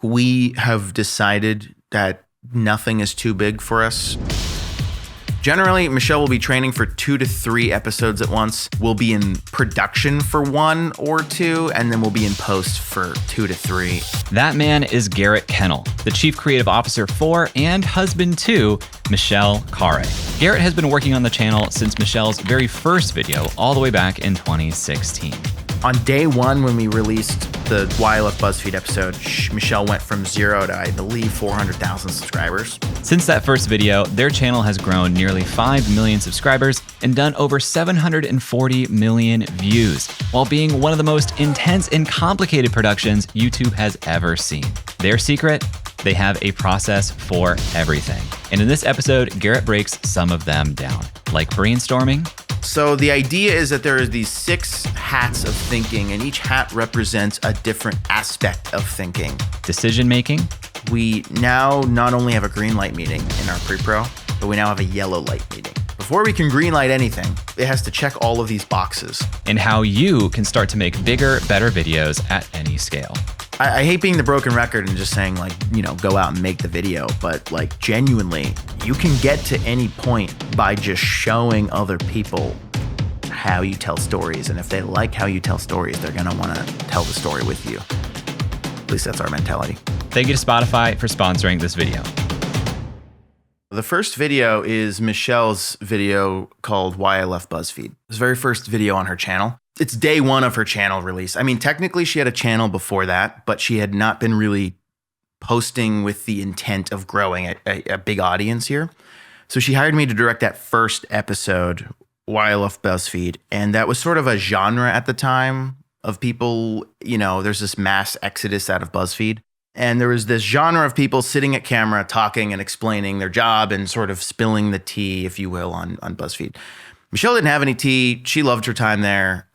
We have decided that nothing is too big for us. Generally, Michelle will be training for 2 to 3 episodes at once. We'll be in production for 1 or 2, and then we'll be in post for 2 to 3. That man is Garrett Kennell, the Chief Creative Officer for and husband to Michelle Khare. Garrett has been working on the channel since Michelle's very first video all the way back in 2016. On day 1, when we released the Why I Left BuzzFeed episode, Michelle went from 0 to, I believe, 400,000 subscribers. Since that first video, their channel has grown nearly 5 million subscribers and done over 740 million views, while being one of the most intense and complicated productions YouTube has ever seen. Their secret? They have a process for everything. And in this episode, Garrett breaks some of them down, like brainstorming. So the idea is that there are these 6 hats of thinking, and each hat represents a different aspect of thinking. Decision making. We now not only have a green light meeting in our pre-pro, but we now have a yellow light meeting. Before we can green light anything, it has to check all of these boxes. And how you can start to make bigger, better videos at any scale. I hate being the broken record and just saying, like, you know, go out and make the video, but like genuinely, you can get to any point by just showing other people how you tell stories. And if they like how you tell stories, they're gonna wanna tell the story with you. At least that's our mentality. Thank you to Spotify for sponsoring this video. The first video is Michelle's video called Why I Left BuzzFeed. It's the very first video on her channel. It's day 1 of her channel release. I mean, technically she had a channel before that, but she had not been really posting with the intent of growing a big audience here. So she hired me to direct that first episode, Why I Left BuzzFeed. And that was sort of a genre at the time of people, you know, there's this mass exodus out of BuzzFeed. And there was this genre of people sitting at camera talking and explaining their job and sort of spilling the tea, if you will, on BuzzFeed. Michelle didn't have any tea. She loved her time there.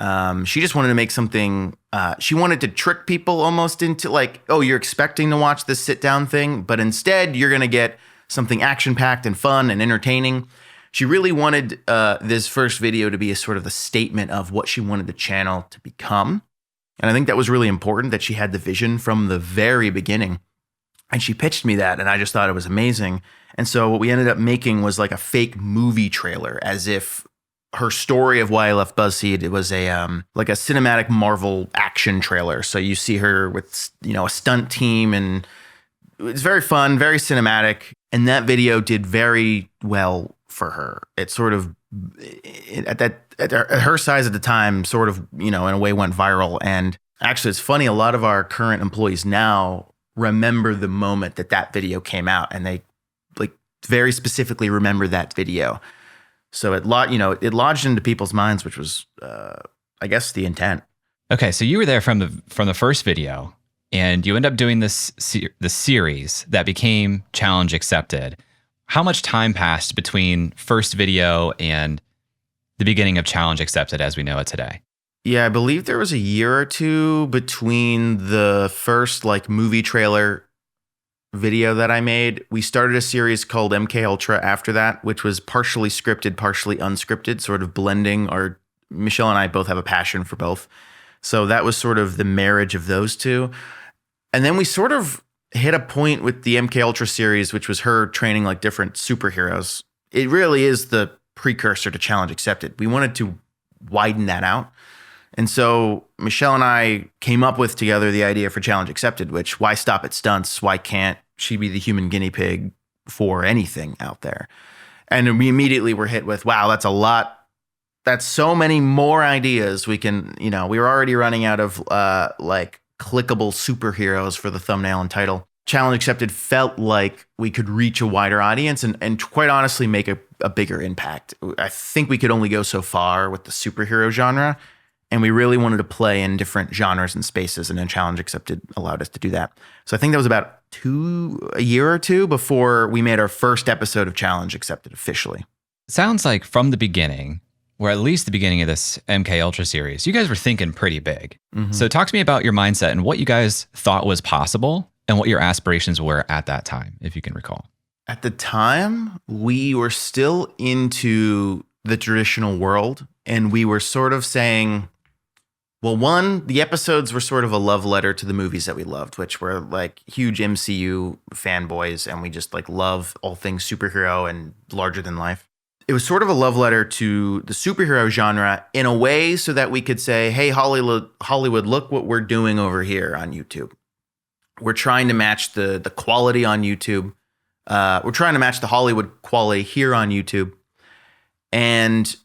She just wanted to make something. She wanted to trick people almost into like, oh, you're expecting to watch this sit down thing, but instead you're going to get something action packed and fun and entertaining. She really wanted this first video to be a sort of a statement of what she wanted the channel to become. And I think that was really important that she had the vision from the very beginning. And she pitched me that, and I just thought it was amazing. And so what we ended up making was like a fake movie trailer, as if her story of Why I Left BuzzFeed, it was a like a cinematic Marvel action trailer. So you see her with, you know, a stunt team, and it's very fun, very cinematic. And that video did very well for her. It sort of at her size at the time, sort of, you know, in a way went viral. And actually, it's funny. A lot of our current employees now remember the moment that video came out, and they like very specifically remember that video. So it lodged into people's minds, which was, I guess, the intent. Okay, so you were there from the first video, and you end up doing the series that became Challenge Accepted. How much time passed between first video and the beginning of Challenge Accepted as we know it today? Yeah, I believe there was a year or 2 between the first like movie trailer video that I made. We started a series called MK Ultra after that, which was partially scripted, partially unscripted, sort of blending our, Michelle and I both have a passion for both. So that was sort of the marriage of those two. And then we sort of hit a point with the MK Ultra series, which was her training like different superheroes. It really is the precursor to Challenge Accepted. We wanted to widen that out. And so Michelle and I came up with together the idea for Challenge Accepted, which why stop at stunts? Why can't she be the human guinea pig for anything out there? And we immediately were hit with, wow, that's a lot. That's so many more ideas we can, you know, we were already running out of like clickable superheroes for the thumbnail and title. Challenge Accepted felt like we could reach a wider audience and quite honestly make a bigger impact. I think we could only go so far with the superhero genre. And we really wanted to play in different genres and spaces, and then Challenge Accepted allowed us to do that. So I think that was about a year or 2 before we made our first episode of Challenge Accepted officially. It sounds like from the beginning, or at least the beginning of this MK Ultra series, you guys were thinking pretty big. Mm-hmm. So talk to me about your mindset and what you guys thought was possible and what your aspirations were at that time, if you can recall. At the time, we were still into the traditional world, and we were sort of saying, Well, one, the episodes were sort of a love letter to the movies that we loved, which were like huge MCU fanboys, and we just like love all things superhero and larger than life. It was sort of a love letter to the superhero genre in a way so that we could say, hey, Hollywood, look what we're doing over here on YouTube. We're trying to match the quality on YouTube. We're trying to match the Hollywood quality here on YouTube. And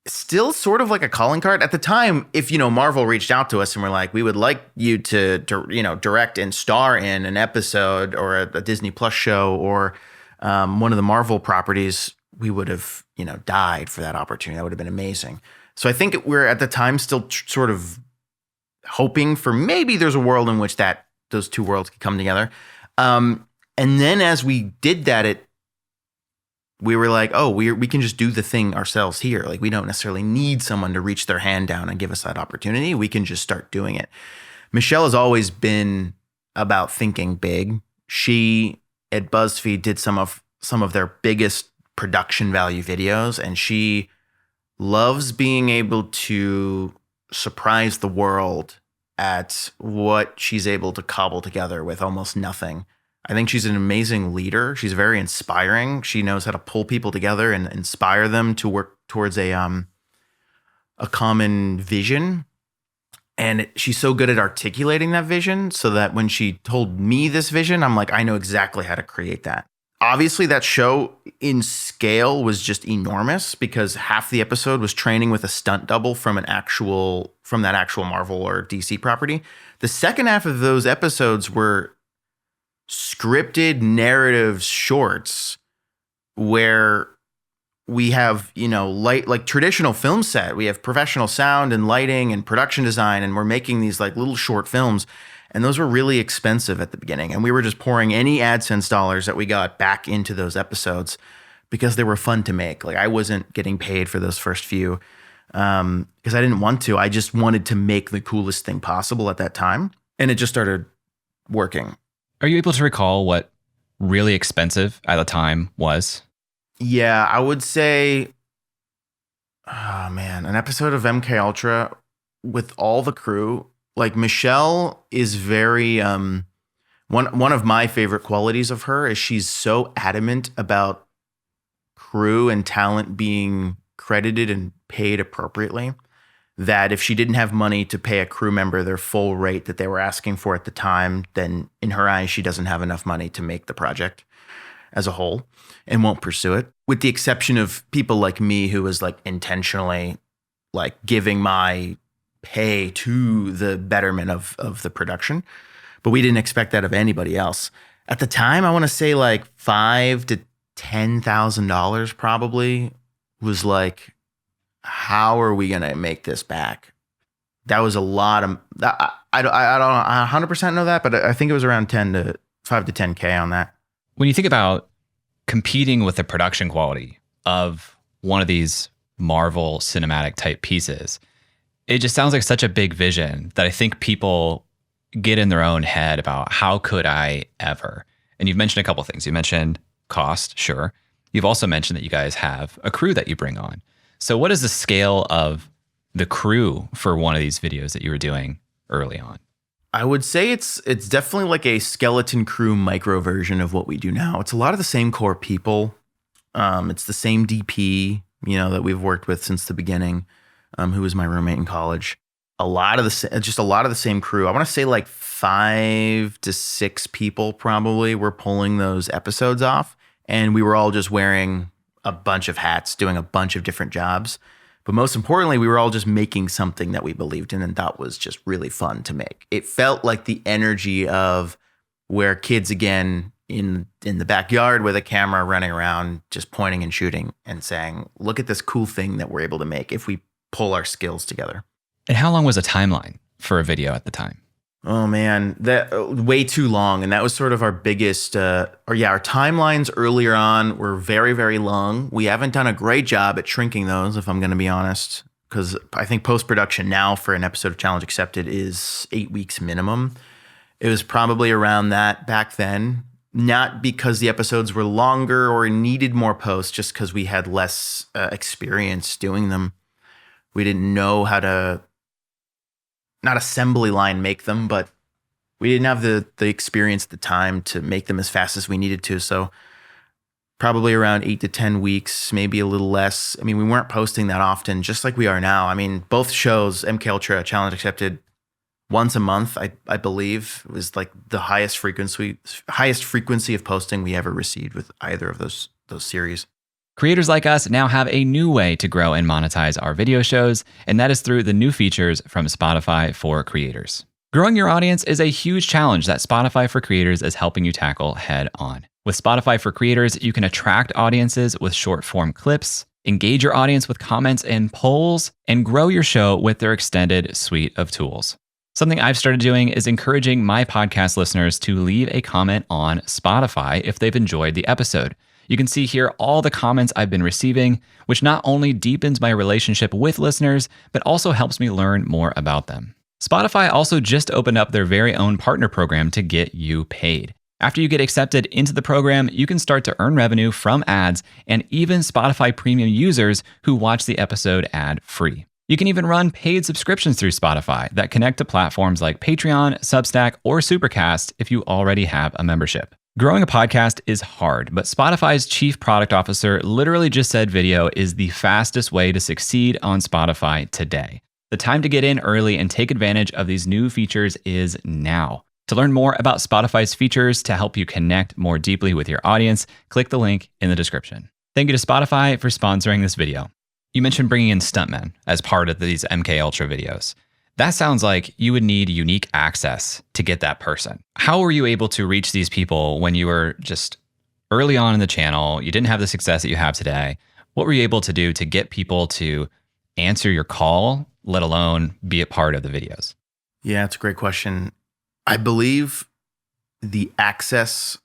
still sort of like a calling card at the time. If, Marvel reached out to us and were like, we would like you to direct and star in an episode or a Disney Plus show or one of the Marvel properties, we would have, died for that opportunity. That would have been amazing. So I think we're at the time still sort of hoping for maybe there's a world in which those two worlds could come together. And then as we did that, we were like, oh, we can just do the thing ourselves here. Like, we don't necessarily need someone to reach their hand down and give us that opportunity. We can just start doing it. Michelle has always been about thinking big. She at BuzzFeed did some of their biggest production value videos, and she loves being able to surprise the world at what she's able to cobble together with almost nothing. I think she's an amazing leader. She's very inspiring. She knows how to pull people together and inspire them to work towards a common vision. And she's so good at articulating that vision so that when she told me this vision, I'm like, I know exactly how to create that. Obviously, that show in scale was just enormous because half the episode was training with a stunt double from that actual Marvel or DC property. The second half of those episodes were scripted narrative shorts where we have, like traditional film set. We have professional sound and lighting and production design, and we're making these like little short films. And those were really expensive at the beginning. And we were just pouring any AdSense dollars that we got back into those episodes because they were fun to make. Like, I wasn't getting paid for those first few because I didn't want to. I just wanted to make the coolest thing possible at that time. And it just started working. Are you able to recall what really expensive at the time was? Yeah, I would say, oh man, an episode of MK Ultra with all the crew. Like, Michelle is very one of my favorite qualities of her is she's so adamant about crew and talent being credited and paid appropriately that if she didn't have money to pay a crew member their full rate that they were asking for at the time, then in her eyes, she doesn't have enough money to make the project as a whole and won't pursue it. With the exception of people like me, who was like intentionally like giving my pay to the betterment of the production. But we didn't expect that of anybody else. At the time, I want to say like $5,000 to $10,000 probably was like, how are we going to make this back? That was a lot of, I don't 100% know that, but I think it was around 5 to 10K on that. When you think about competing with the production quality of one of these Marvel cinematic type pieces, it just sounds like such a big vision that I think people get in their own head about how could I ever? And you've mentioned a couple of things. You mentioned cost, sure. You've also mentioned that you guys have a crew that you bring on. So what is the scale of the crew for one of these videos that you were doing early on? I would say it's definitely like a skeleton crew micro version of what we do now. It's a lot of the same core people. It's the same DP, that we've worked with since the beginning, who was my roommate in college. A lot of the same crew. I want to say like 5 to 6 people probably were pulling those episodes off, and we were all just wearing a bunch of hats, doing a bunch of different jobs. But most importantly, we were all just making something that we believed in and thought was just really fun to make. It felt like the energy of where kids, again, in the backyard with a camera running around, just pointing and shooting and saying, look at this cool thing that we're able to make if we pull our skills together. And how long was a timeline for a video at the time? Oh man, that way too long. And that was sort of our biggest, our timelines earlier on were very, very long. We haven't done a great job at shrinking those, if I'm going to be honest, because I think post-production now for an episode of Challenge Accepted is 8 weeks minimum. It was probably around that back then, not because the episodes were longer or needed more posts, just because we had less experience doing them. We didn't know how to not assembly line make them, but we didn't have the experience at the time to make them as fast as we needed to. So probably around 8 to 10 weeks, maybe a little less. I mean, we weren't posting that often, just like we are now. I mean, both shows, MK Ultra, Challenge Accepted, once a month, I believe, was like the highest frequency of posting we ever received with either of those series. Creators like us now have a new way to grow and monetize our video shows, and that is through the new features from Spotify for Creators. Growing your audience is a huge challenge that Spotify for Creators is helping you tackle head on. With Spotify for Creators, you can attract audiences with short-form clips, engage your audience with comments and polls, and grow your show with their extended suite of tools. Something I've started doing is encouraging my podcast listeners to leave a comment on Spotify if they've enjoyed the episode. You can see here all the comments I've been receiving, which not only deepens my relationship with listeners, but also helps me learn more about them. Spotify also just opened up their very own partner program to get you paid. After you get accepted into the program, you can start to earn revenue from ads and even Spotify premium users who watch the episode ad-free. You can even run paid subscriptions through Spotify that connect to platforms like Patreon, Substack, or Supercast if you already have a membership. Growing a podcast is hard, but Spotify's chief product officer literally just said video is the fastest way to succeed on Spotify today. The time to get in early and take advantage of these new features is now. To learn more about Spotify's features to help you connect more deeply with your audience, click the link in the description. Thank you to Spotify for sponsoring this video. You mentioned bringing in stuntmen as part of these MK Ultra videos. That sounds like you would need unique access to get that person. How were you able to reach these people when you were just early on in the channel? You didn't have the success that you have today. What were you able to do to get people to answer your call, let alone be a part of the videos? Yeah, it's a great question. I believe the access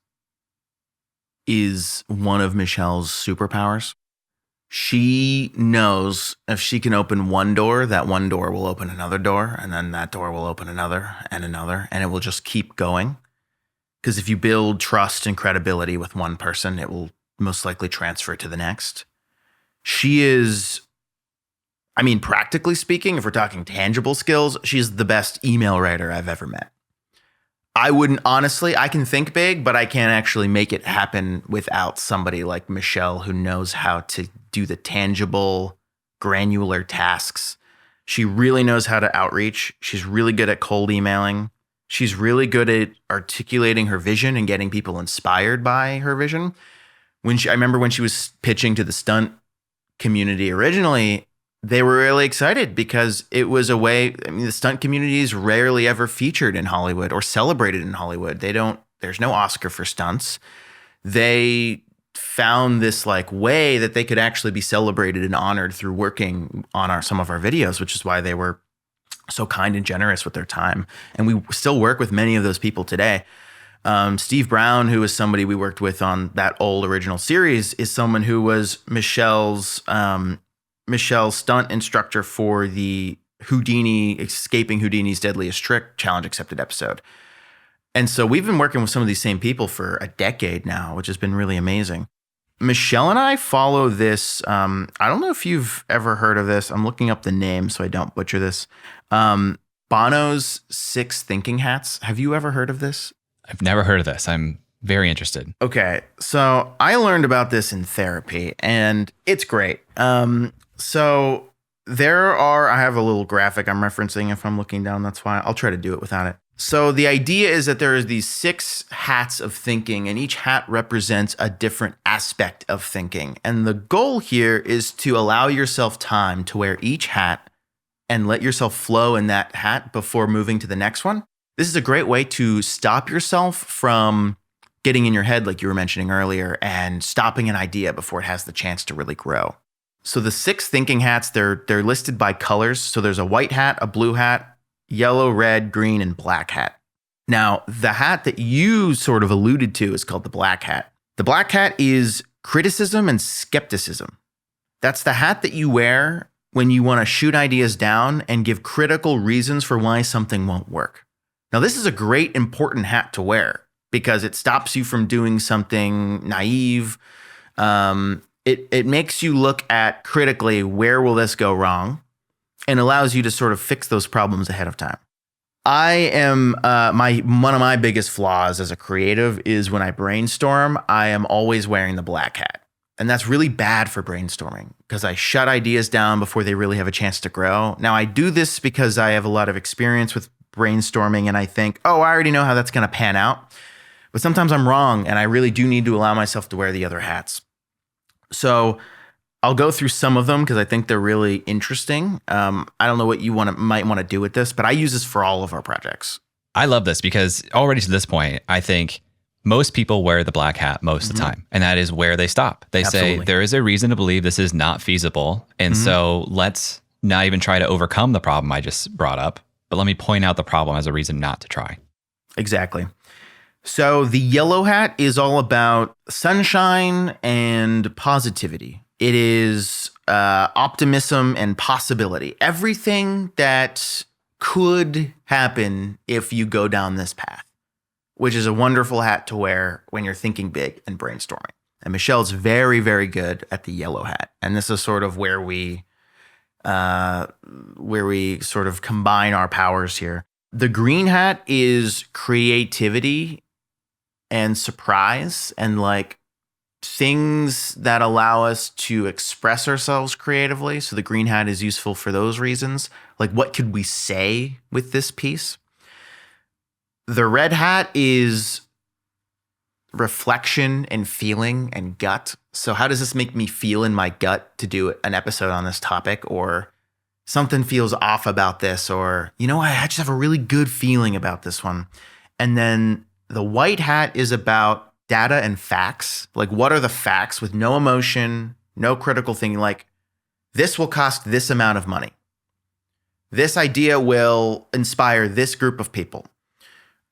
is one of Michelle's superpowers. She knows if she can open one door, that one door will open another door, and then that door will open another, and it will just keep going. Because if you build trust and credibility with one person, it will most likely transfer to the next. She is, I mean, practically speaking, if we're talking tangible skills, she's the best email writer I've ever met. I wouldn't, honestly, I can think big, but I can't actually make it happen without somebody like Michelle who knows how to do the tangible, granular tasks. She really knows how to outreach. She's really good at cold emailing. She's really good at articulating her vision and getting people inspired by her vision. I remember when she was pitching to the stunt community originally, they were really excited because it was a way, I mean, the stunt community is rarely ever featured in Hollywood or celebrated in Hollywood. There's no Oscar for stunts. They found this like way that they could actually be celebrated and honored through working on some of our videos, which is why they were so kind and generous with their time. And we still work with many of those people today. Steve Brown, who was somebody we worked with on that old original series, is someone who was Michelle's stunt instructor for the Escaping Houdini's Deadliest Trick Challenge Accepted episode. And so we've been working with some of these same people for a decade now, which has been really amazing. Michelle and I follow this. I don't know if you've ever heard of this. I'm looking up the name so I don't butcher this. Bono's 6 Thinking Hats. Have you ever heard of this? I've never heard of this. I'm very interested. Okay. So I learned about this in therapy and it's great. So I have a little graphic I'm referencing if I'm looking down. That's why I'll try to do it without it. So the idea is that there is these 6 hats of thinking, and each hat represents a different aspect of thinking. And the goal here is to allow yourself time to wear each hat and let yourself flow in that hat before moving to the next one. This is a great way to stop yourself from getting in your head, like you were mentioning earlier, and stopping an idea before it has the chance to really grow. So the 6 thinking hats, they're listed by colors. So there's a white hat, a blue hat, yellow, red, green, and black hat. Now, the hat that you sort of alluded to is called the black hat. The black hat is criticism and skepticism. That's the hat that you wear when you want to shoot ideas down and give critical reasons for why something won't work. Now, this is a great, important hat to wear because it stops you from doing something naive. It makes you look at critically, where will this go wrong? And allows you to sort of fix those problems ahead of time. I am one of my biggest flaws as a creative is when I brainstorm, I am always wearing the black hat. And that's really bad for brainstorming because I shut ideas down before they really have a chance to grow. Now, I do this because I have a lot of experience with brainstorming and I think, oh, I already know how that's going to pan out. But sometimes I'm wrong and I really do need to allow myself to wear the other hats. So I'll go through some of them because I think they're really interesting. I don't know what you might want to do with this, but I use this for all of our projects. I love this because already to this point, I think most people wear the black hat most of the time, and that is where they stop. They say there is a reason to believe this is not feasible, and so let's not even try to overcome the problem I just brought up, but let me point out the problem as a reason not to try. Exactly. So the yellow hat is all about sunshine and positivity. It is optimism and possibility. Everything that could happen if you go down this path, which is a wonderful hat to wear when you're thinking big and brainstorming. And Michelle's very, very good at the yellow hat. And this is sort of where we sort of combine our powers here. The green hat is creativity and surprise and like things that allow us to express ourselves creatively. So the green hat is useful for those reasons. Like, what could we say with this piece? The red hat is reflection and feeling and gut. So how does this make me feel in my gut to do an episode on this topic? Or something feels off about this, or, you know, I just have a really good feeling about this one. And then the white hat is about data and facts. Like, what are the facts with no emotion, no critical thinking? Like, this will cost this amount of money. This idea will inspire this group of people.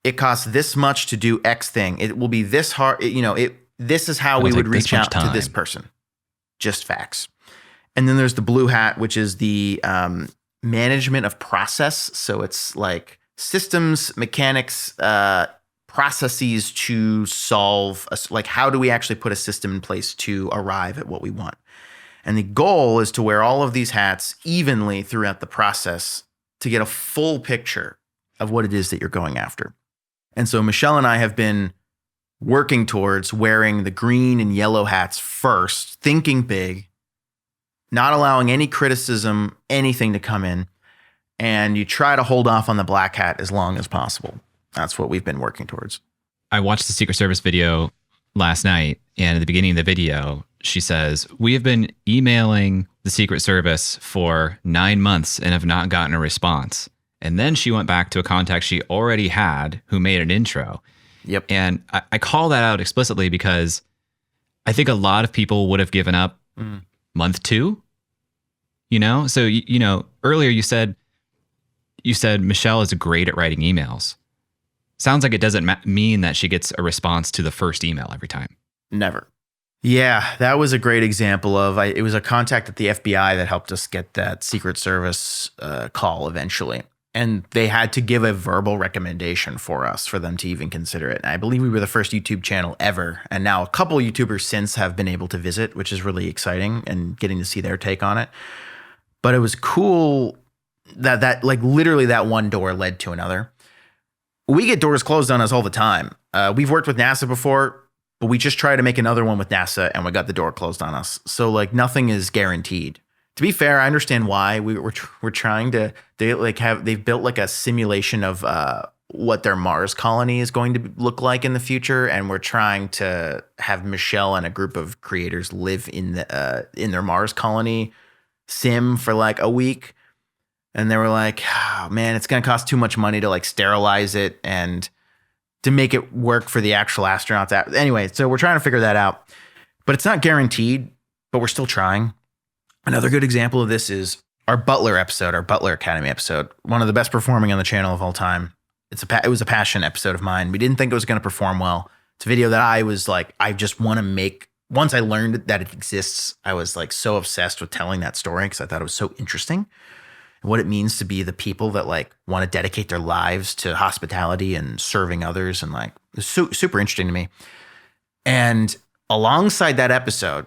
It costs this much to do X thing. It will be this hard. This is how we would reach out to this person. Just facts. And then there's the blue hat, which is the management of process. So it's like systems, mechanics, processes to solve, like how do we actually put a system in place to arrive at what we want? And the goal is to wear all of these hats evenly throughout the process to get a full picture of what it is that you're going after. And so Michelle and I have been working towards wearing the green and yellow hats first, thinking big, not allowing any criticism, anything to come in. And you try to hold off on the black hat as long as possible. That's what we've been working towards. I watched the Secret Service video last night, and at the beginning of the video, she says, "We have been emailing the Secret Service for 9 months and have not gotten a response." And then she went back to a contact she already had who made an intro. Yep. And I call that out explicitly because I think a lot of people would have given up month 2, you know? So, you know, earlier you said Michelle is great at writing emails. Sounds like it doesn't mean that she gets a response to the first email every time. Never. Yeah, that was a great example of, it was a contact at the FBI that helped us get that Secret Service call eventually. And they had to give a verbal recommendation for us for them to even consider it. And I believe we were the first YouTube channel ever. And now a couple YouTubers since have been able to visit, which is really exciting and getting to see their take on it. But it was cool that like literally that one door led to another. We get doors closed on us all the time. We've worked with NASA before, but we just tried to make another one with NASA and we got the door closed on us. So like nothing is guaranteed. To be fair, I understand why we're trying to, they've built like a simulation of what their Mars colony is going to look like in the future. And we're trying to have Michelle and a group of creators live in their Mars colony sim for like a week. And they were like, oh, man, it's going to cost too much money to like sterilize it and to make it work for the actual astronauts. Anyway, so we're trying to figure that out, but it's not guaranteed, but we're still trying. Another good example of this is our Butler episode, our Butler Academy episode, one of the best performing on the channel of all time. It was a passion episode of mine. We didn't think it was going to perform well. It's a video that I was like, I just want to make. Once I learned that it exists, I was like so obsessed with telling that story because I thought it was so interesting. What it means to be the people that like want to dedicate their lives to hospitality and serving others. And like, it's super interesting to me. And alongside that episode,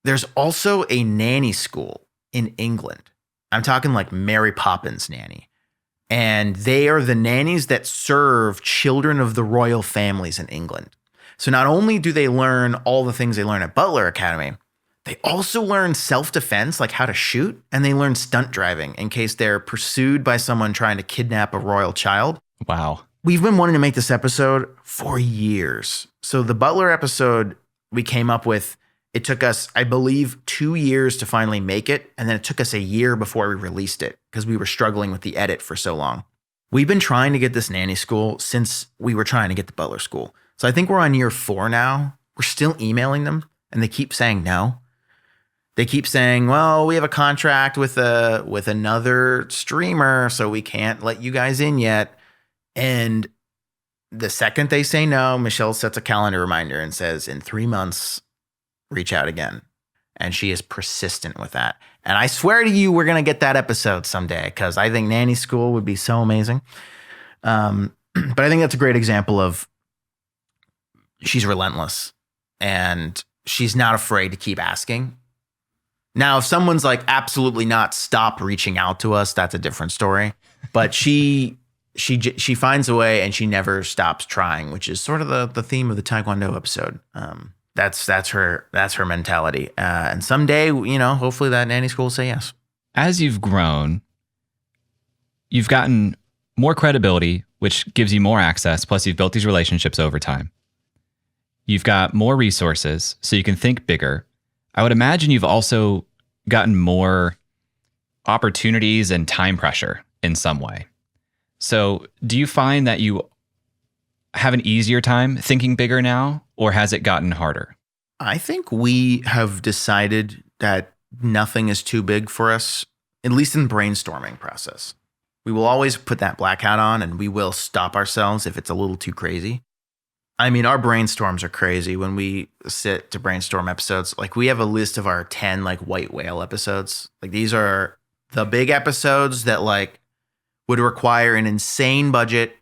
there's also a nanny school in England. I'm talking like Mary Poppins nanny. And they are the nannies that serve children of the royal families in England. So not only do they learn all the things they learn at Butler Academy, they also learn self-defense, like how to shoot, and they learn stunt driving in case they're pursued by someone trying to kidnap a royal child. Wow. We've been wanting to make this episode for years. So the Butler episode we came up with, it took us, I believe, 2 years to finally make it. And then it took us a year before we released it because we were struggling with the edit for so long. We've been trying to get this nanny school since we were trying to get the Butler school. So I think we're on year 4 now. We're still emailing them and they keep saying no. They keep saying, well, we have a contract with another streamer, so we can't let you guys in yet. And the second they say no, Michelle sets a calendar reminder and says, in 3 months, reach out again. And she is persistent with that. And I swear to you, we're going to get that episode someday because I think nanny school would be so amazing. But I think that's a great example of she's relentless and she's not afraid to keep asking. Now, if someone's like, absolutely not, stop reaching out to us, that's a different story. But she finds a way and she never stops trying, which is sort of the theme of the Taekwondo episode. That's her mentality. And someday, hopefully that nanny school will say yes. As you've grown, you've gotten more credibility, which gives you more access. Plus, you've built these relationships over time. You've got more resources, so you can think bigger. I would imagine you've also gotten more opportunities and time pressure in some way. So do you find that you have an easier time thinking bigger now, or has it gotten harder? I think we have decided that nothing is too big for us, at least in the brainstorming process. We will always put that black hat on and we will stop ourselves if it's a little too crazy. I mean, our brainstorms are crazy when we sit to brainstorm episodes. Like we have a list of our 10 like white whale episodes. Like these are the big episodes that like would require an insane budget.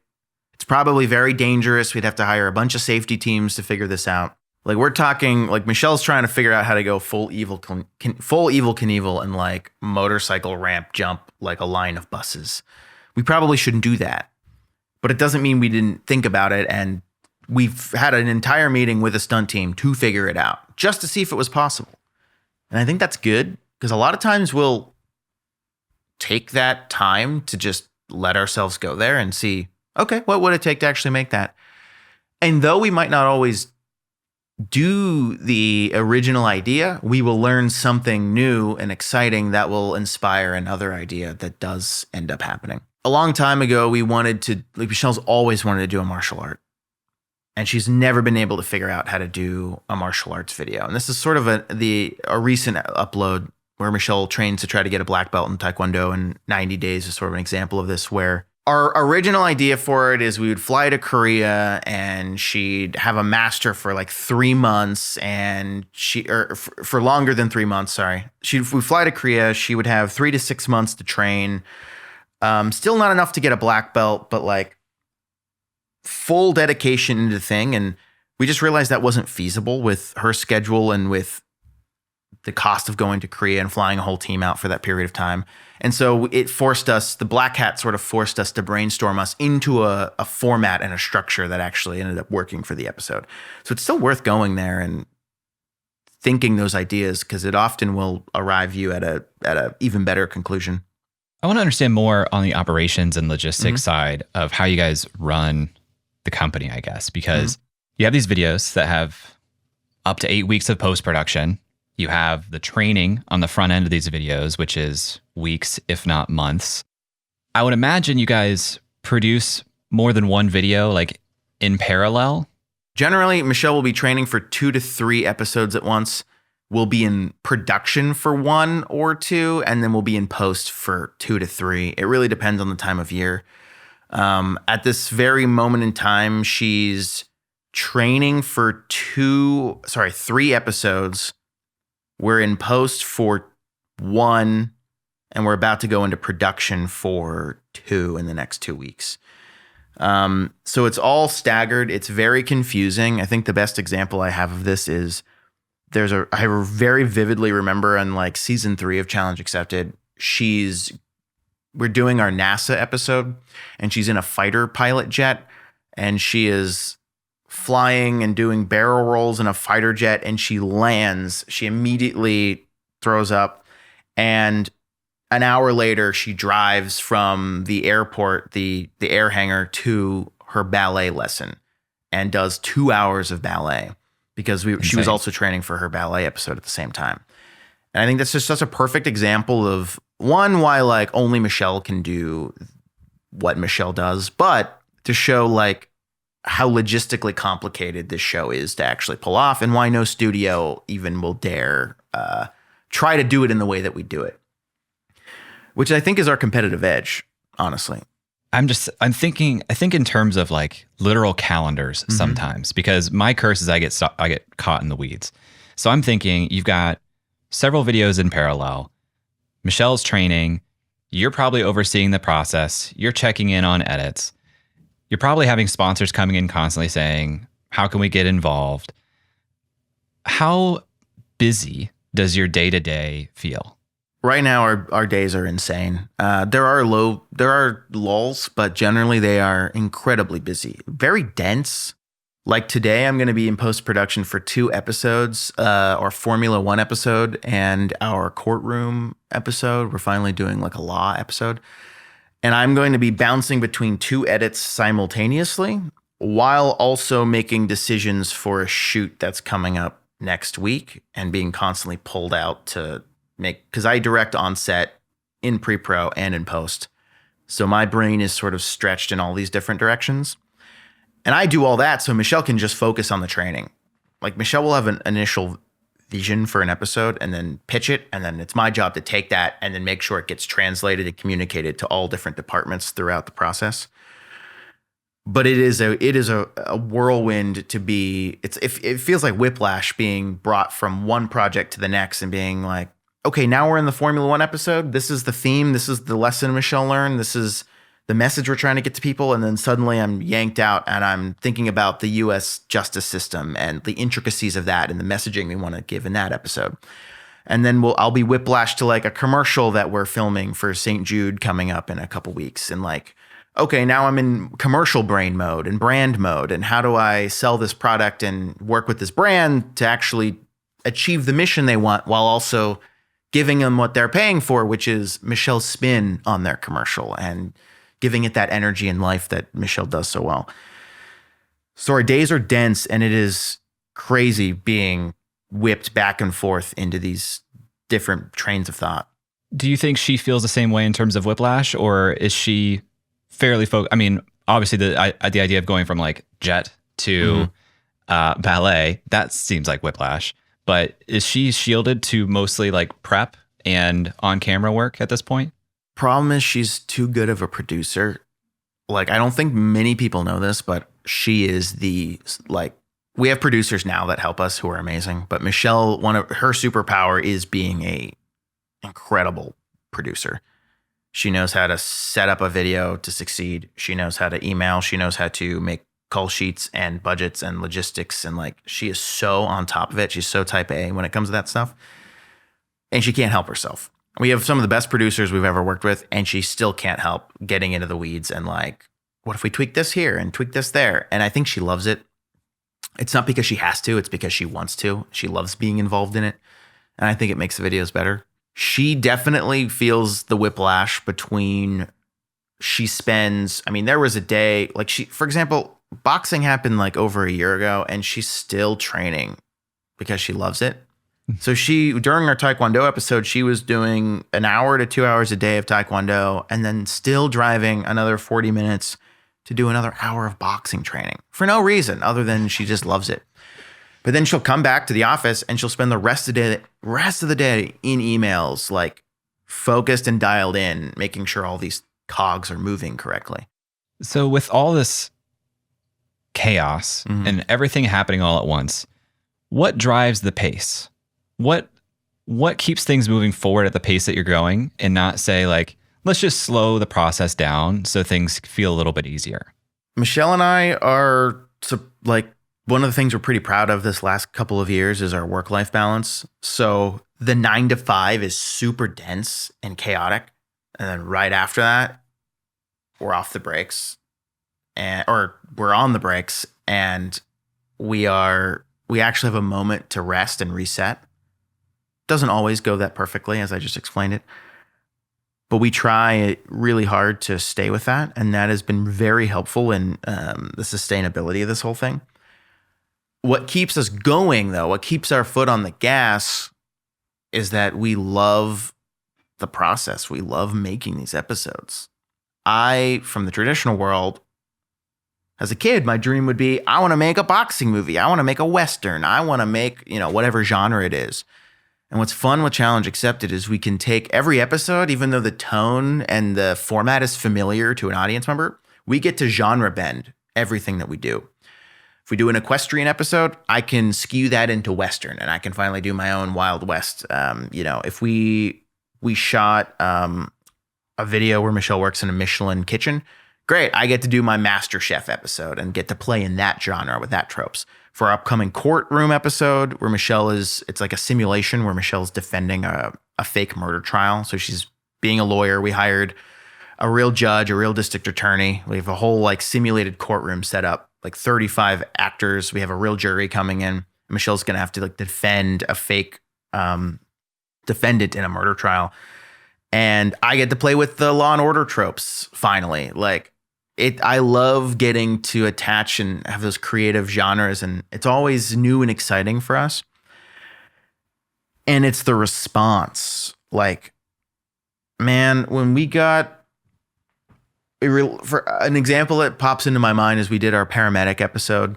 It's probably very dangerous. We'd have to hire a bunch of safety teams to figure this out. Like we're talking, like Michelle's trying to figure out how to go full evil Knievel and like motorcycle ramp jump like a line of buses. We probably shouldn't do that, but it doesn't mean we didn't think about it. And we've had an entire meeting with a stunt team to figure it out just to see if it was possible. And I think that's good because a lot of times we'll take that time to just let ourselves go there and see, okay, what would it take to actually make that? And though we might not always do the original idea, we will learn something new and exciting that will inspire another idea that does end up happening. A long time ago, we wanted to, like Michelle's always wanted to do a martial art. And she's never been able to figure out how to do a martial arts video. And this is sort of a recent upload where Michelle trains to try to get a black belt in Taekwondo in 90 days is sort of an example of this, where our original idea for it is we would fly to Korea and she'd have a master for like 3 months and for longer than 3 months, sorry. If we fly to Korea, she would have 3 to 6 months to train. Still not enough to get a black belt, but like full dedication into the thing. And we just realized that wasn't feasible with her schedule and with the cost of going to Korea and flying a whole team out for that period of time. And so it forced us, the black hat sort of forced us to brainstorm us into a format and a structure that actually ended up working for the episode. So it's still worth going there and thinking those ideas because it often will arrive you at a even better conclusion. I want to understand more on the operations and logistics side of how you guys run the company, I guess, because you have these videos that have up to 8 weeks of post-production. You have the training on the front end of these videos, which is weeks, if not months. I would imagine you guys produce more than one video, like in parallel. Generally, Michelle will be training for 2 to 3 episodes at once. We'll be in production for 1 or 2, and then we'll be in post for 2 to 3. It really depends on the time of year. At this very moment in time, she's training for 3 episodes. We're in post for 1, and we're about to go into production for 2 in the next 2 weeks. So it's all staggered. It's very confusing. I think the best example I have of this is I very vividly remember in like season 3 of Challenge Accepted, she's we're doing our NASA episode, and she's in a fighter pilot jet, and she is flying and doing barrel rolls in a fighter jet, and she lands. She immediately throws up, and an hour later, she drives from the airport, the air hangar, to her ballet lesson and does 2 hours of ballet because she was also training for her ballet episode at the same time. And I think that's just such a perfect example of, one, why like only Michelle can do what Michelle does, but to show like how logistically complicated this show is to actually pull off, and why no studio even will dare try to do it in the way that we do it, which I think is our competitive edge, honestly. I think in terms of like literal calendars sometimes, because my curse is I get caught in the weeds. So I'm thinking you've got several videos in parallel. Michelle's training. You're probably overseeing the process. You're checking in on edits. You're probably having sponsors coming in constantly saying, how can we get involved? How busy does your day-to-day feel? Right now, our days are insane. There are lulls, but generally they are incredibly busy, very dense. Like today, I'm going to be in post-production for 2 episodes, our Formula One episode and our courtroom episode. We're finally doing like a law episode. And I'm going to be bouncing between 2 edits simultaneously while also making decisions for a shoot that's coming up next week and being constantly pulled out to because I direct on set, in pre-pro and in post. So my brain is sort of stretched in all these different directions. And I do all that so Michelle can just focus on the training. Like Michelle will have an initial vision for an episode and then pitch it. And then it's my job to take that and then make sure it gets translated and communicated to all different departments throughout the process. But it is a whirlwind to be, it feels like whiplash being brought from one project to the next and being like, okay, now we're in the Formula One episode. This is the theme. This is the lesson Michelle learned. This is the message we're trying to get to people. And then suddenly I'm yanked out and I'm thinking about the US justice system and the intricacies of that and the messaging we want to give in that episode. And then I'll be whiplashed to like a commercial that we're filming for St. Jude coming up in a couple weeks. And like, okay, now I'm in commercial brain mode and brand mode. And how do I sell this product and work with this brand to actually achieve the mission they want while also giving them what they're paying for, which is Michelle's spin on their commercial and giving it that energy and life that Michelle does so well. So our days are dense, and it is crazy being whipped back and forth into these different trains of thought. Do you think she feels the same way in terms of whiplash, or is she fairly focused? I mean, obviously the idea of going from like jet to ballet, that seems like whiplash. But is she shielded to mostly like prep and on-camera work at this point? Problem is she's too good of a producer. Like, I don't think many people know this, but she is we have producers now that help us who are amazing. But Michelle, one of her superpower is being a incredible producer. She knows how to set up a video to succeed. She knows how to email. She knows how to make call sheets and budgets and logistics. And like, she is so on top of it. She's so type A when it comes to that stuff. And she can't help herself. We have some of the best producers we've ever worked with, and she still can't help getting into the weeds and like, what if we tweak this here and tweak this there? And I think she loves it. It's not because she has to, it's because she wants to. She loves being involved in it. And I think it makes the videos better. She definitely feels the whiplash between there was a day, like for example, boxing happened like over a year ago, and she's still training because she loves it. So during our Taekwondo episode, she was doing 1 hour to 2 hours a day of Taekwondo and then still driving another 40 minutes to do another hour of boxing training for no reason other than she just loves it. But then she'll come back to the office and she'll spend the rest of the day in emails, like focused and dialed in, making sure all these cogs are moving correctly. So with all this chaos and everything happening all at once, what drives the pace? What keeps things moving forward at the pace that you're going, and not say like, let's just slow the process down so things feel a little bit easier? Michelle and I are like, one of the things we're pretty proud of this last couple of years is our work-life balance. So the 9 to 5 is super dense and chaotic. And then right after that, we're off the brakes or we're on the brakes, and we actually have a moment to rest and reset. Doesn't always go that perfectly, as I just explained it, but we try really hard to stay with that. And that has been very helpful in the sustainability of this whole thing. What keeps us going, though, what keeps our foot on the gas is that we love the process. We love making these episodes. From the traditional world, as a kid, my dream would be, I want to make a boxing movie. I want to make a Western. I want to make, whatever genre it is. And what's fun with Challenge Accepted is we can take every episode, even though the tone and the format is familiar to an audience member, we get to genre bend everything that we do. If we do an equestrian episode, I can skew that into Western, and I can finally do my own Wild West. If we shot a video where Michelle works in a Michelin kitchen, great. I get to do my Master Chef episode and get to play in that genre with that tropes. For our upcoming courtroom episode, where it's like a simulation where Michelle's defending a fake murder trial. So she's being a lawyer. We hired a real judge, a real district attorney. We have a whole like simulated courtroom set up, like 35 actors. We have a real jury coming in. Michelle's going to have to like defend a fake defendant in a murder trial. And I get to play with the Law and Order tropes finally. I love getting to attach and have those creative genres, and it's always new and exciting for us. And it's the response. Like, man, when we got for an example that pops into my mind is we did our paramedic episode,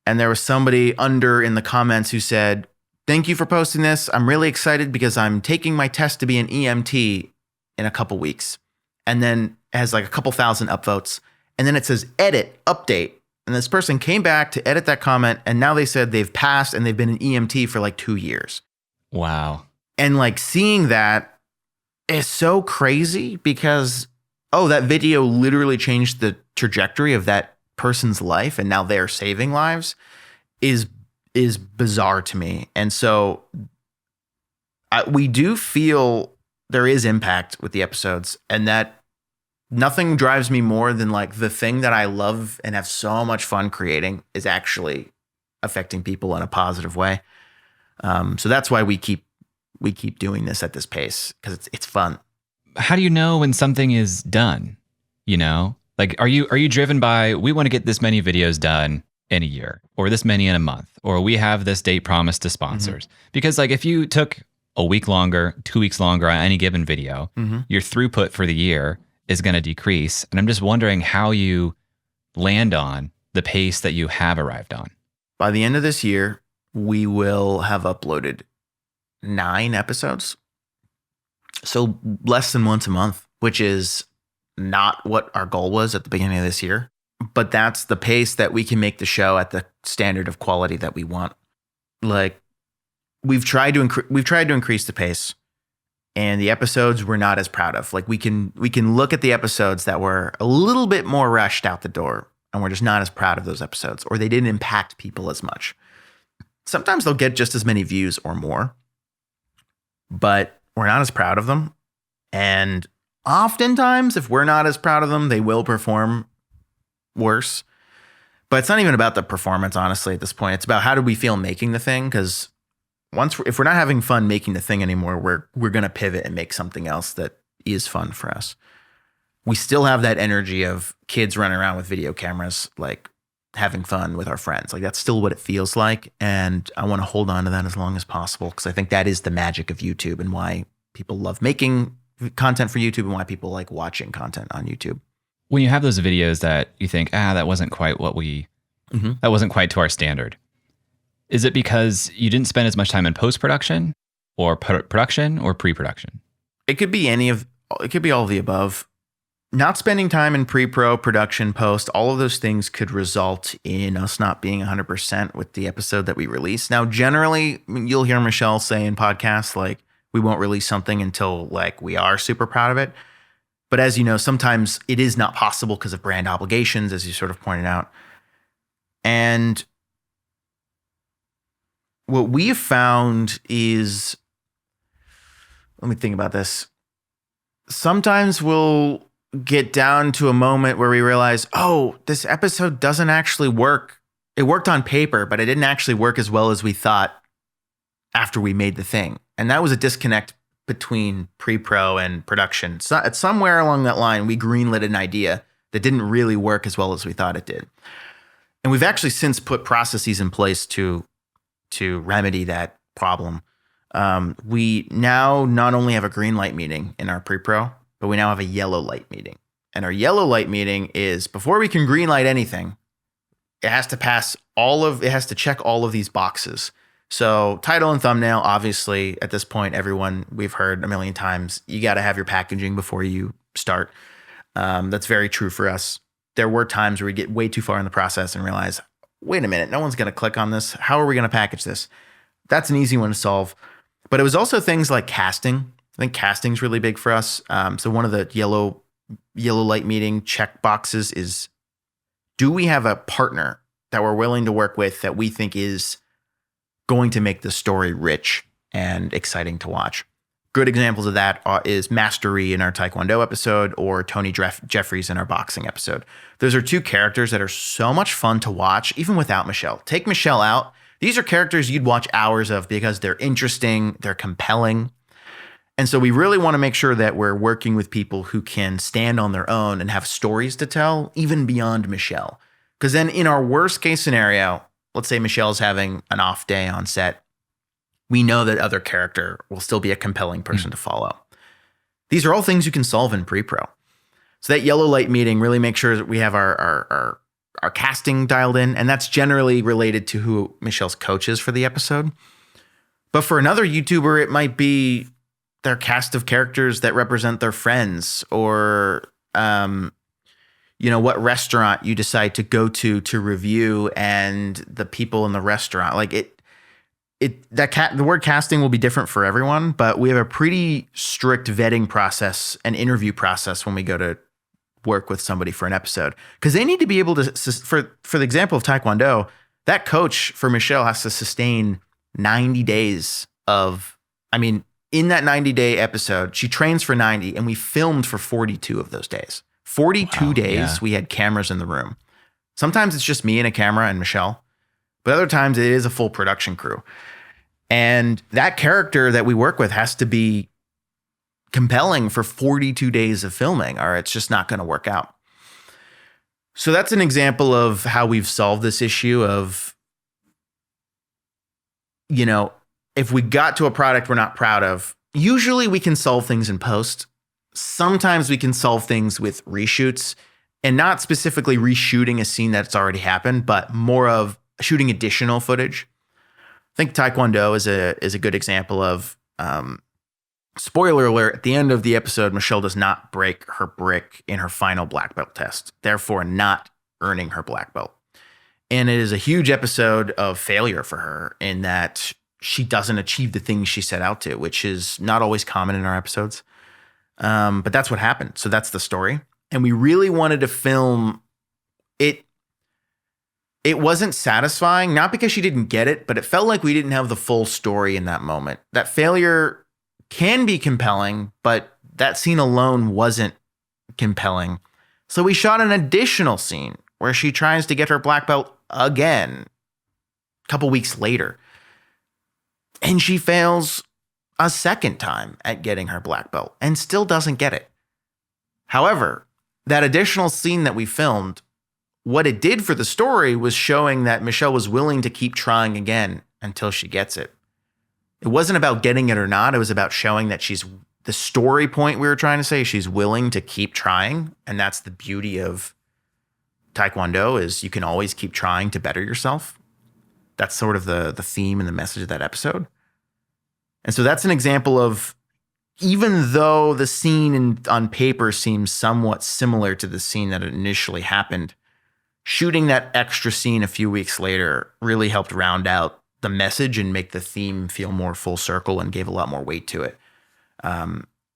and there was somebody under in the comments who said, "Thank you for posting this. I'm really excited because I'm taking my test to be an EMT in a couple weeks." And then it has like a couple thousand upvotes. And then it says edit, update. And this person came back to edit that comment. And now they said they've passed and they've been an EMT for like 2 years. Wow. And like seeing that is so crazy because, that video literally changed the trajectory of that person's life. And now they're saving lives is bizarre to me. And so we do feel there is impact with the episodes, and that nothing drives me more than like the thing that I love and have so much fun creating is actually affecting people in a positive way. So that's why we keep doing this at this pace, because it's fun. How do you know when something is done? Like, are you driven by, we want to get this many videos done in a year, or this many in a month, or we have this date promised to sponsors? Mm-hmm. Because like if you took a week longer, 2 weeks longer on any given video, mm-hmm. your throughput for the year is going to decrease. And I'm just wondering how you land on the pace that you have arrived on. By the end of this year, we will have uploaded 9 episodes. So less than once a month, which is not what our goal was at the beginning of this year. But that's the pace that we can make the show at the standard of quality that we want. Like, we've tried to increase the pace, and the episodes we're not as proud of. Like we can look at the episodes that were a little bit more rushed out the door, and we're just not as proud of those episodes, or they didn't impact people as much. Sometimes they'll get just as many views or more, but we're not as proud of them. And oftentimes, if we're not as proud of them, they will perform worse. But it's not even about the performance, honestly, at this point. It's about how do we feel making the thing, because if we're not having fun making the thing anymore, we're going to pivot and make something else that is fun for us. We still have that energy of kids running around with video cameras, like having fun with our friends. Like that's still what it feels like. And I want to hold on to that as long as possible, because I think that is the magic of YouTube and why people love making content for YouTube and why people like watching content on YouTube. When you have those videos that you think, that wasn't quite that wasn't quite to our standard. Is it because you didn't spend as much time in post-production or production or pre-production? It could be all of the above. Not spending time in pre-pro, production, post, all of those things could result in us not being 100% with the episode that we release. Now, generally, you'll hear Michelle say in podcasts, like, we won't release something until like we are super proud of it. But as you know, sometimes it is not possible because of brand obligations, as you sort of pointed out. And what we have found is, let me think about this. sometimes we'll get down to a moment where we realize, oh, this episode doesn't actually work. It worked on paper, but it didn't actually work as well as we thought after we made the thing. And that was a disconnect between pre-pro and production. So it's somewhere along that line, we greenlit an idea that didn't really work as well as we thought it did. And we've actually since put processes in place to remedy that problem. We now not only have a green light meeting in our pre-pro, but we now have a yellow light meeting. And our yellow light meeting is before we can green light anything, it has to check all of these boxes. So title and thumbnail, obviously at this point, everyone we've heard a million times, you got to have your packaging before you start. That's very true for us. There were times where we get way too far in the process and realize, wait a minute, no one's going to click on this. How are we going to package this? That's an easy one to solve. But it was also things like casting. I think casting's really big for us. So one of the yellow light meeting check boxes is, do we have a partner that we're willing to work with that we think is going to make the story rich and exciting to watch? Good examples of that is Mastery in our Taekwondo episode or Tony Jeffries in our boxing episode. Those are two characters that are so much fun to watch, even without Michelle. Take Michelle out. These are characters you'd watch hours of because they're interesting, they're compelling. And so we really want to make sure that we're working with people who can stand on their own and have stories to tell, even beyond Michelle. Because then in our worst case scenario, let's say Michelle's having an off day on set, we know that other character will still be a compelling person to follow. These are all things you can solve in pre-pro. So that yellow light meeting really makes sure that we have our casting dialed in, and that's generally related to who Michelle's coach is for the episode. But for another YouTuber, it might be their cast of characters that represent their friends, or what restaurant you decide to go to review, and the people in the restaurant. Like the word casting will be different for everyone, but we have a pretty strict vetting process and interview process when we go to work with somebody for an episode, because they need to be able to, for the example of Taekwondo, that coach for Michelle has to sustain 90 days in that 90-day episode, she trains for 90 and we filmed for 42 of those days. 42 days we had cameras in the room. Sometimes it's just me and a camera and Michelle, but other times it is a full production crew. And that character that we work with has to be compelling for 42 days of filming, or it's just not going to work out. So that's an example of how we've solved this issue of, if we got to a product we're not proud of, usually we can solve things in post. Sometimes we can solve things with reshoots, and not specifically reshooting a scene that's already happened, but more of shooting additional footage. I think Taekwondo is a good example of, spoiler alert, at the end of the episode, Michelle does not break her brick in her final black belt test, therefore not earning her black belt. And it is a huge episode of failure for her in that she doesn't achieve the things she set out to, which is not always common in our episodes. But that's what happened. So that's the story. And we really wanted to film it. It wasn't satisfying, not because she didn't get it, but it felt like we didn't have the full story in that moment. That failure can be compelling, but that scene alone wasn't compelling. So we shot an additional scene where she tries to get her black belt again a couple weeks later. And she fails a second time at getting her black belt and still doesn't get it. However, that additional scene that we filmed, what it did for the story was showing that Michelle was willing to keep trying again until she gets it. It wasn't about getting it or not. It was about showing that she's the story point we were trying to say. She's willing to keep trying. And that's the beauty of Taekwondo, is you can always keep trying to better yourself. That's sort of the theme and the message of that episode. And so that's an example of, even though the scene on paper seems somewhat similar to the scene that initially happened, shooting that extra scene a few weeks later really helped round out the message and make the theme feel more full circle and gave a lot more weight to it.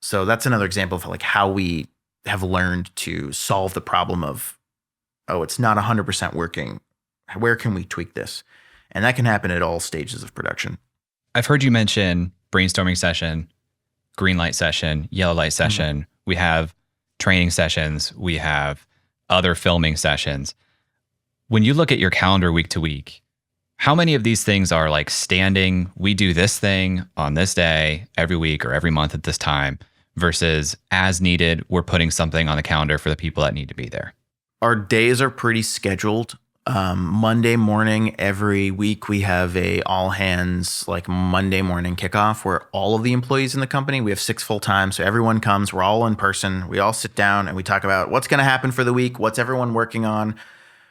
So that's another example of like how we have learned to solve the problem of, oh, it's not 100% working. Where can we tweak this? And that can happen at all stages of production. I've heard you mention brainstorming session, green light session, yellow light session. we have training sessions, we have other filming sessions. When you look at your calendar week to week, how many of these things are like standing, we do this thing on this day every week or every month at this time, versus as needed, we're putting something on the calendar for the people that need to be there? Our days are pretty scheduled. Monday morning every week we have a all hands like Monday morning kickoff where all of the employees in the company, we have 6 full time, so everyone comes, we're all in person, we all sit down and we talk about what's going to happen for the week, what's everyone working on,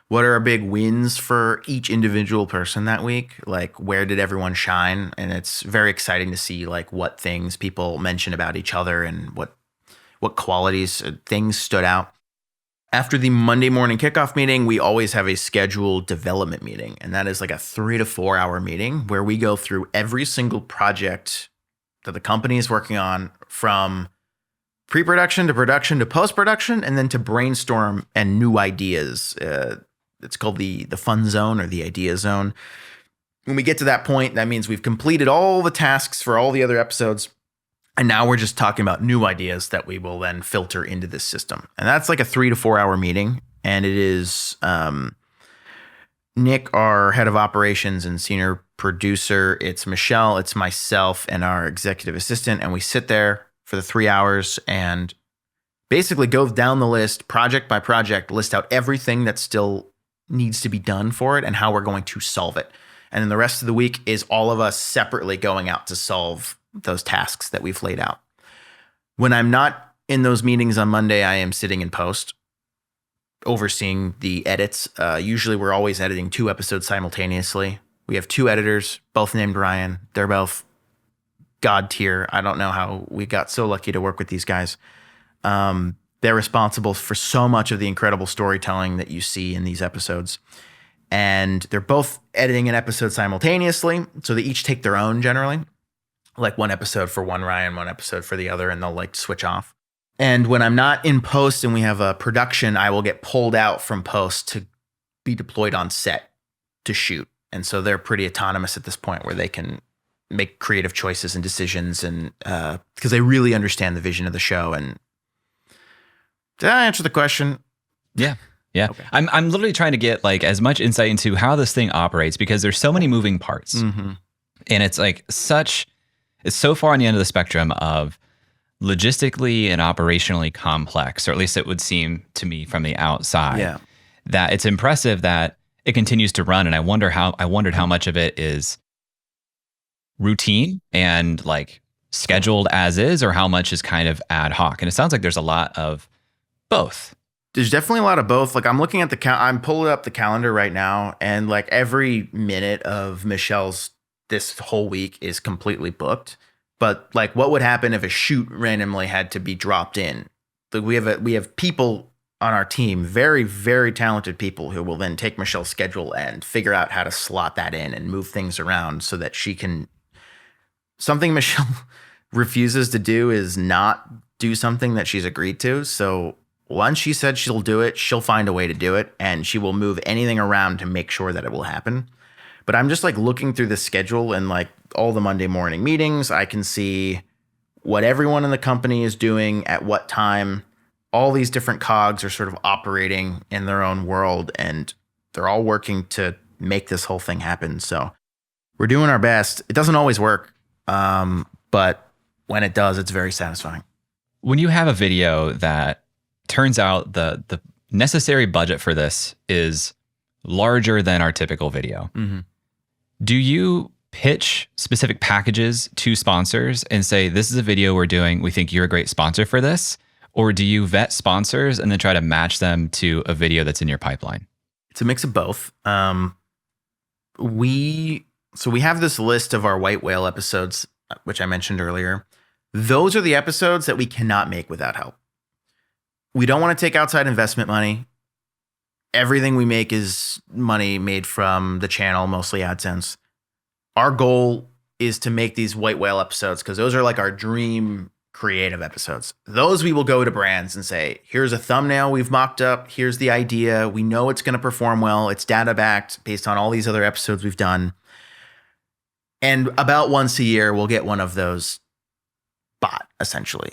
what are our big wins for each individual person that week, like where did everyone shine. And it's very exciting to see like what things people mention about each other and what qualities things stood out. After the Monday morning kickoff meeting, we always have a scheduled development meeting. And that is like a 3 to 4 hour meeting where we go through every single project that the company is working on, from pre-production to production to post-production, and then to brainstorm and new ideas. It's called the fun zone or the idea zone. When we get to that point, that means we've completed all the tasks for all the other episodes. And now we're just talking about new ideas that we will then filter into this system. And that's like a 3 to 4 hour meeting. And it is Nick, our head of operations and senior producer. It's Michelle, it's myself, and our executive assistant. And we sit there for the 3 hours and basically go down the list, project by project, list out everything that still needs to be done for it and how we're going to solve it. And then the rest of the week is all of us separately going out to solve those tasks that we've laid out. When I'm not in those meetings on Monday, I am sitting in post, overseeing the edits. Usually we're always editing 2 episodes simultaneously. We have 2 editors, both named Ryan. They're both God tier. I don't know how we got so lucky to work with these guys. They're responsible for so much of the incredible storytelling that you see in these episodes. And they're both editing an episode simultaneously. So they each take their own generally. Like 1 episode for one Ryan, 1 episode for the other, and they'll like switch off. And when I'm not in post and we have a production, I will get pulled out from post to be deployed on set to shoot. And so they're pretty autonomous at this point where they can make creative choices and decisions, and because they really understand the vision of the show. And did I answer the question? Yeah. Yeah. Okay. I'm literally trying to get like as much insight into how this thing operates, because there's so many moving parts. Mm-hmm. And it's like it's so far on the end of the spectrum of logistically and operationally complex, or at least it would seem to me from the outside, that it's impressive that it continues to run. And I wondered how much of it is routine and like scheduled as is, or how much is kind of ad hoc. And it sounds like there's a lot of both. There's definitely a lot of both. Like I'm looking at I'm pulling up the calendar right now, and like every minute of Michelle's this whole week is completely booked. But like, what would happen if a shoot randomly had to be dropped in? Like we have people on our team, very, very talented people who will then take Michelle's schedule and figure out how to slot that in and move things around so that she can. Something Michelle refuses to do is not do something that she's agreed to. So once she said she'll do it, she'll find a way to do it, and she will move anything around to make sure that it will happen. But I'm just like looking through the schedule and like all the Monday morning meetings. I can see what everyone in the company is doing at what time. All these different cogs are sort of operating in their own world, and they're all working to make this whole thing happen. So we're doing our best. It doesn't always work, but when it does, it's very satisfying. When you have a video that turns out the necessary budget for this is larger than our typical video, mm-hmm. Do you pitch specific packages to sponsors and say, this is a video we're doing, we think you're a great sponsor for this? Or do you vet sponsors and then try to match them to a video that's in your pipeline? It's a mix of both. We have this list of our white whale episodes, which I mentioned earlier. Those are the episodes that we cannot make without help. We don't want to take outside investment money. Everything we make is money made from the channel, mostly AdSense. Our goal is to make these white whale episodes because those are like our dream creative episodes. Those we will go to brands and say, here's a thumbnail we've mocked up. Here's the idea. We know it's going to perform well. It's data backed based on all these other episodes we've done. And about once a year, we'll get one of those bought, essentially.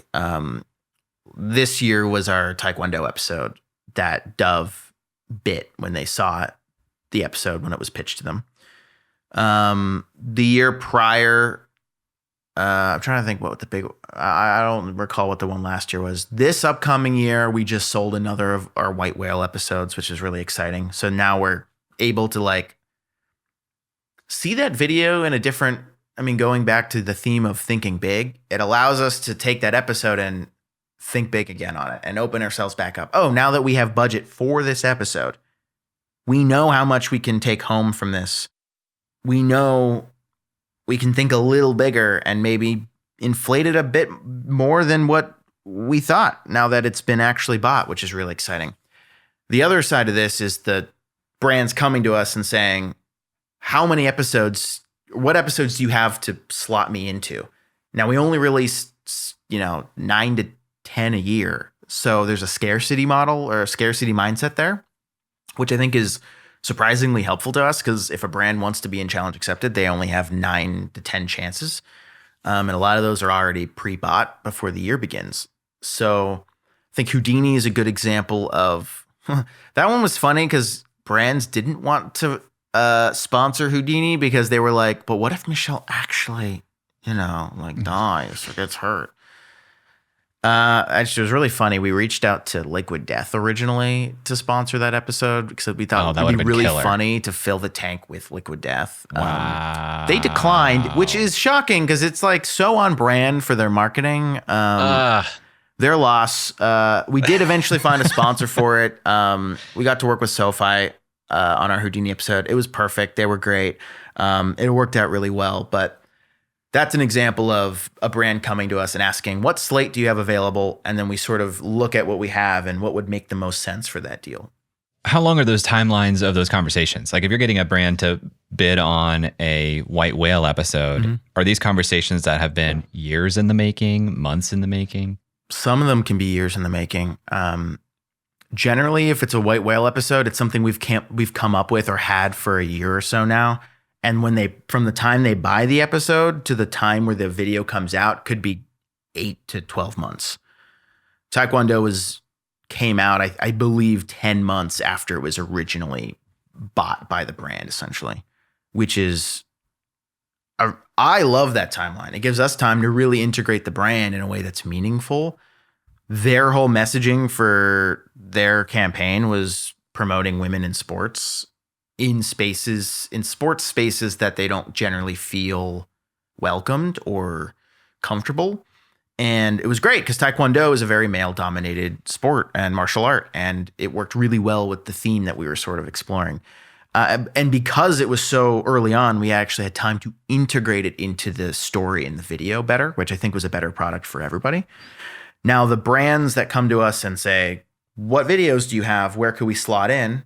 this year was our Taekwondo episode that Dove bit when they saw the episode when it was pitched to them. The year prior, I'm trying to think what the big, I don't recall what the one last year was. This upcoming year, we just sold another of our White Whale episodes, which is really exciting. So now we're able to like see that video in a different, I mean, going back to the theme of thinking big, it allows us to take that episode and think big again on it and open ourselves back up. Oh, now that we have budget for this episode, we know how much we can take home from this. We know we can think a little bigger and maybe inflate it a bit more than what we thought now that it's been actually bought, which is really exciting. The other side of this is the brands coming to us and saying, how many episodes, what episodes do you have to slot me into? Now we only release, 9 to 10 a year. So there's a scarcity model or a scarcity mindset there, which I think is surprisingly helpful to us, because if a brand wants to be in Challenge Accepted, they only have 9 to 10 chances. And a lot of those are already pre-bought before the year begins. So I think Houdini is a good example of, that one was funny because brands didn't want to sponsor Houdini because they were like, but what if Michelle actually, dies or gets hurt? Actually, it was really funny. We reached out to Liquid Death originally to sponsor that episode because we thought it would be really funny to fill the tank with Liquid Death. Wow. They declined, which is shocking because it's like so on brand for their marketing. Their loss. We did eventually find a sponsor for it. We got to work with SoFi on our Houdini episode. It was perfect. They were great. It worked out really well, but that's an example of a brand coming to us and asking, what slate do you have available? And then we sort of look at what we have and what would make the most sense for that deal. How long are those timelines of those conversations? Like if you're getting a brand to bid on a White Whale episode, are these conversations that have been years in the making, months in the making? Some of them can be years in the making. Generally, if it's a White Whale episode, it's something we've come up with or had for a year or so now. And from the time they buy the episode to the time where the video comes out could be 8 to 12 months. Taekwondo came out, I believe, 10 months after it was originally bought by the brand, essentially, which is, I love that timeline. It gives us time to really integrate the brand in a way that's meaningful. Their whole messaging for their campaign was promoting women in sports. In sports spaces that they don't generally feel welcomed or comfortable. And it was great because Taekwondo is a very male-dominated sport and martial art, and it worked really well with the theme that we were sort of exploring. And because it was so early on, we actually had time to integrate it into the story and the video better, which I think was a better product for everybody. Now, the brands that come to us and say, what videos do you have? Where could we slot in?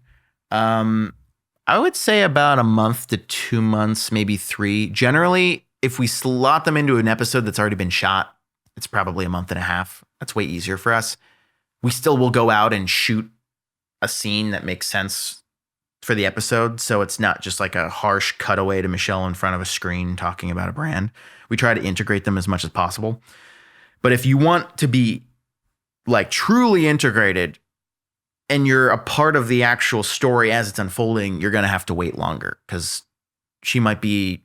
I would say about a month to 2 months, maybe 3. Generally, if we slot them into an episode that's already been shot, it's probably a month and a half. That's way easier for us. We still will go out and shoot a scene that makes sense for the episode. So it's not just like a harsh cutaway to Michelle in front of a screen talking about a brand. We try to integrate them as much as possible. But if you want to be like truly integrated, and you're a part of the actual story as it's unfolding, you're going to have to wait longer because she might be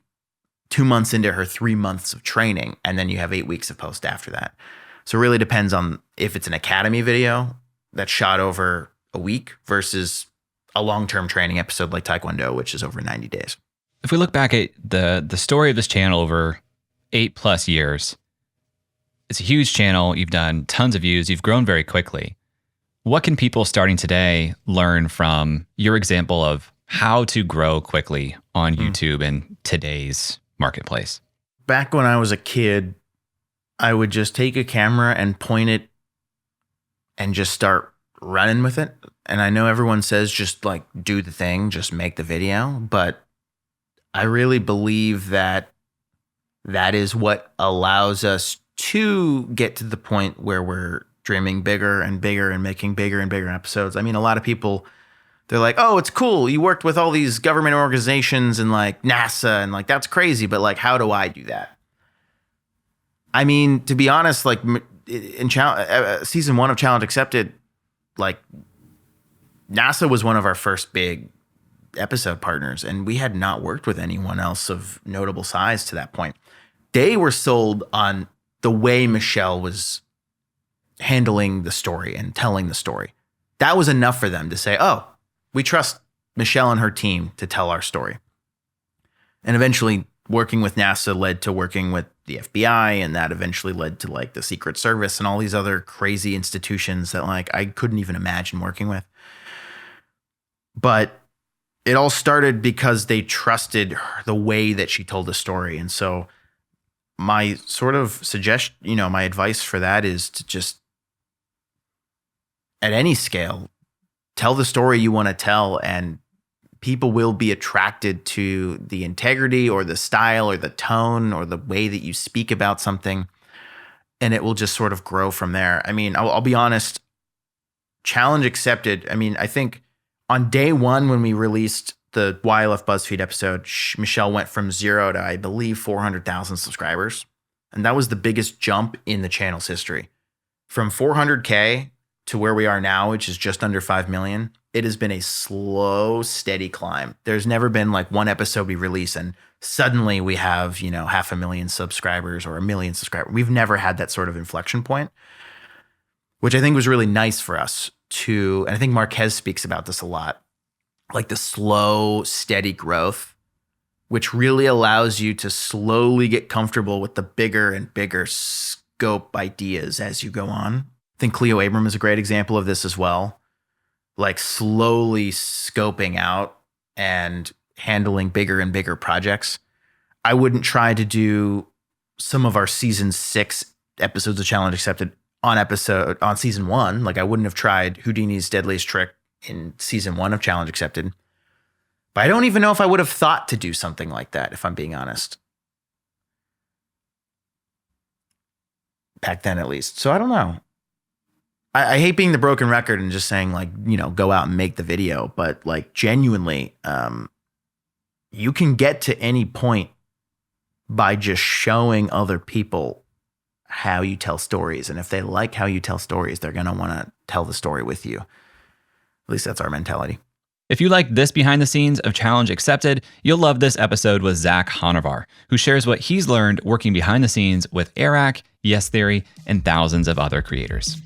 2 months into her 3 months of training, and then you have 8 weeks of post after that. So it really depends on if it's an academy video that's shot over a week versus a long-term training episode like Taekwondo, which is over 90 days. If we look back at the story of this channel over 8+ years, it's a huge channel. You've done tons of views. You've grown very quickly. What can people starting today learn from your example of how to grow quickly on YouTube in today's marketplace? Back when I was a kid, I would just take a camera and point it and just start running with it. And I know everyone says just like do the thing, just make the video. But I really believe that is what allows us to get to the point where we're dreaming bigger and bigger and making bigger and bigger episodes. I mean, a lot of people, they're like, oh, it's cool. You worked with all these government organizations and like NASA and like, that's crazy. But like, how do I do that? I mean, to be honest, like in season 1 of Challenge Accepted, like NASA was one of our first big episode partners, and we had not worked with anyone else of notable size to that point. They were sold on the way Michelle was handling the story and telling the story. That was enough for them to say, oh, we trust Michelle and her team to tell our story. And eventually working with NASA led to working with the FBI, and that eventually led to like the Secret Service and all these other crazy institutions that like I couldn't even imagine working with. But it all started because they trusted the way that she told the story. And so my sort of my advice for that is to just, at any scale, tell the story you want to tell, and people will be attracted to the integrity or the style or the tone or the way that you speak about something, and it will just sort of grow from there. I mean, I'll be honest, Challenge Accepted. I mean, I think on day 1 when we released the Why I Left BuzzFeed episode, Michelle went from 0 to, I believe, 400,000 subscribers. And that was the biggest jump in the channel's history. From 400K to where we are now, which is just under 5 million, it has been a slow, steady climb. There's never been like one episode we release and suddenly we have, 500,000 subscribers or 1 million subscribers. We've never had that sort of inflection point, which I think was really nice for us to, and I think Marquez speaks about this a lot, like the slow, steady growth, which really allows you to slowly get comfortable with the bigger and bigger scope ideas as you go on. I think Cleo Abram is a great example of this as well. Like slowly scoping out and handling bigger and bigger projects. I wouldn't try to do some of our season 6 episodes of Challenge Accepted on season 1. Like I wouldn't have tried Houdini's Deadliest Trick in season 1 of Challenge Accepted. But I don't even know if I would have thought to do something like that, if I'm being honest. Back then, at least. So I don't know. I hate being the broken record and just saying like, go out and make the video. But like genuinely, you can get to any point by just showing other people how you tell stories. And if they like how you tell stories, they're going to want to tell the story with you. At least that's our mentality. If you like this behind the scenes of Challenge Accepted, you'll love this episode with Zach Honovar, who shares what he's learned working behind the scenes with Eric, Yes Theory, and thousands of other creators.